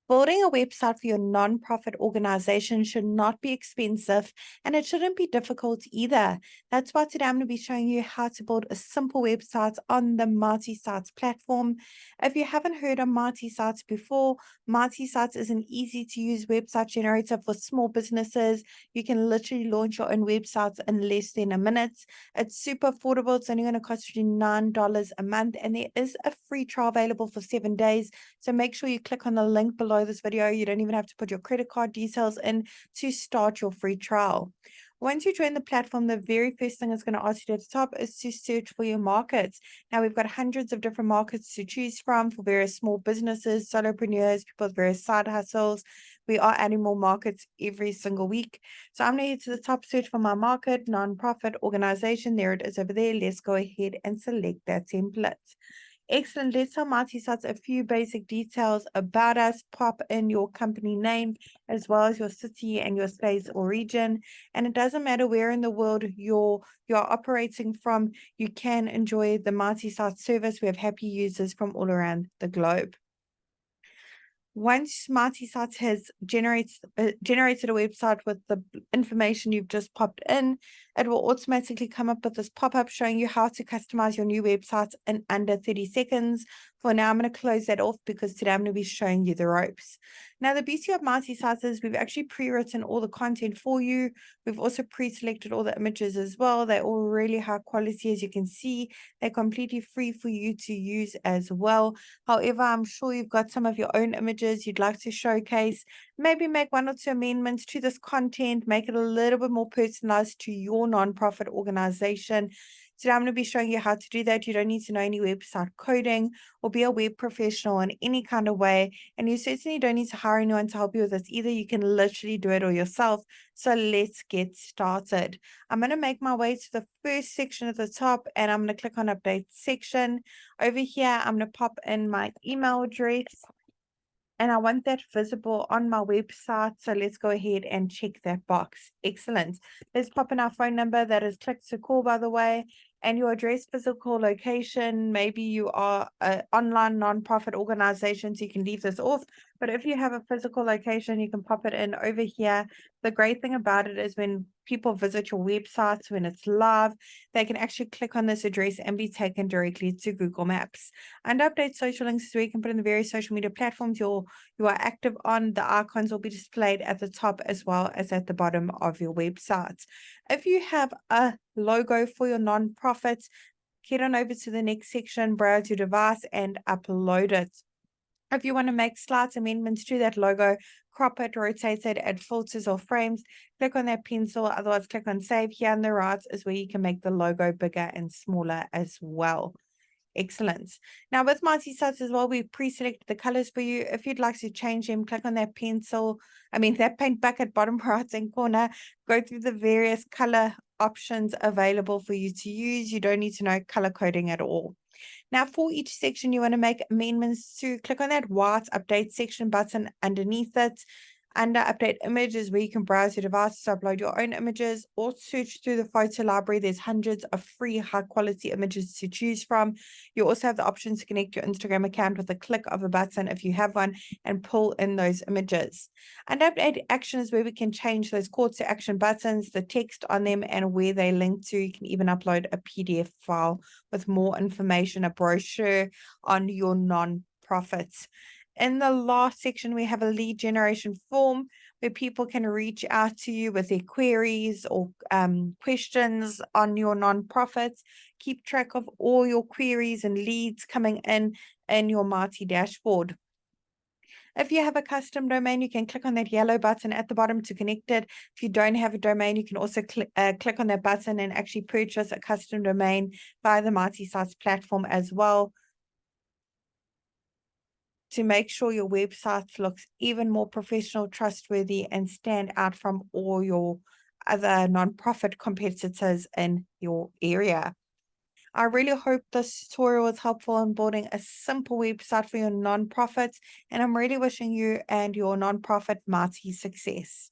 Building a website for your nonprofit organization should not be expensive and it shouldn't be difficult either. That's why today I'm going to be showing you how to build a simple website on the MultiSites platform. If you haven't heard of MultiSites before, MultiSites is an easy to use website generator for small businesses. You can literally launch your own websites in less than a minute. It's super affordable. It's only going to cost you $9 a month, and there is a free trial available for 7 days. So make sure you click on the link below this video. You don't even have to put your credit card details in to start your free trial. Once you join the platform, the very first thing it's going to ask you at the top is to search for your markets. Now, we've got hundreds of different markets to choose from for various small businesses, solopreneurs, people with various side hustles. We are adding more markets every single week. So I'm going to head to the top, search for my market, nonprofit organization. There it is over there. Let's go ahead and select that template. Excellent. Let's tell MultiSites a few basic details about us. Pop in your company name as well as your city and your state or region. And it doesn't matter where in the world you're operating from, you can enjoy the MultiSites service. We have happy users from all around the globe. Once MultiSites has generated a website with the information you've just popped in, it will automatically come up with this pop-up showing you how to customize your new website in under 30 seconds. For now, I'm going to close that off because today I'm going to be showing you the ropes. Now, the beauty of MultiSites is we've actually pre-written all the content for you. We've also pre-selected all the images as well. They're all really high quality, as you can see. They're completely free for you to use as well. However, I'm sure you've got some of your own images you'd like to showcase. Maybe make one or two amendments to this content, make it a little bit more personalized to your nonprofit organization. Today, I'm going to be showing you how to do that. You don't need to know any website coding or be a web professional in any kind of way. And you certainly don't need to hire anyone to help you with this either. You can literally do it all yourself. So let's get started. I'm going to make my way to the first section at the top and I'm going to click on update section. Over here, I'm going to pop in my email address. And I want that visible on my website. So let's go ahead and check that box. Excellent. Let's pop in our phone number that is click to call, by the way, and your address, physical location. Maybe you are an online nonprofit organization, so you can leave this off. But if you have a physical location, you can pop it in over here. The great thing about it is when people visit your website, when it's live, they can actually click on this address and be taken directly to Google Maps. And update social links is where you can put in the various social media platforms you are active on. The icons will be displayed at the top as well as at the bottom of your website. If you have a logo for your nonprofit, head on over to the next section, browse your device and upload it. If you want to make slight amendments to that logo, crop it, rotate it, add filters or frames, click on that pencil. Otherwise, click on save. Here on the right is where you can make the logo bigger and smaller as well. Excellent. Now with MultiSites as well, we pre-selected the colors for you. If you'd like to change them, click on that that paint bucket bottom right hand corner, go through the various color options available for you to use. You don't need to know color coding at all. Now, for each section you want to make amendments to, click on that white update section button underneath it. Under update images, where you can browse your devices, upload your own images, or search through the photo library. There's hundreds of free high quality images to choose from. You also have the option to connect your Instagram account with a click of a button if you have one and pull in those images. Under update actions, where we can change those call to action buttons, the text on them, and where they link to. You can even upload a PDF file with more information, a brochure on your nonprofits. In the last section, we have a lead generation form where people can reach out to you with their queries or questions on your nonprofits. Keep track of all your queries and leads coming in your Marti dashboard. If you have a custom domain, you can click on that yellow button at the bottom to connect it. If you don't have a domain, you can also click on that button and actually purchase a custom domain via the MultiSites platform as well, to make sure your website looks even more professional, trustworthy, and stand out from all your other nonprofit competitors in your area. I really hope this tutorial was helpful in building a simple website for your nonprofit, and I'm really wishing you and your nonprofit Marti success.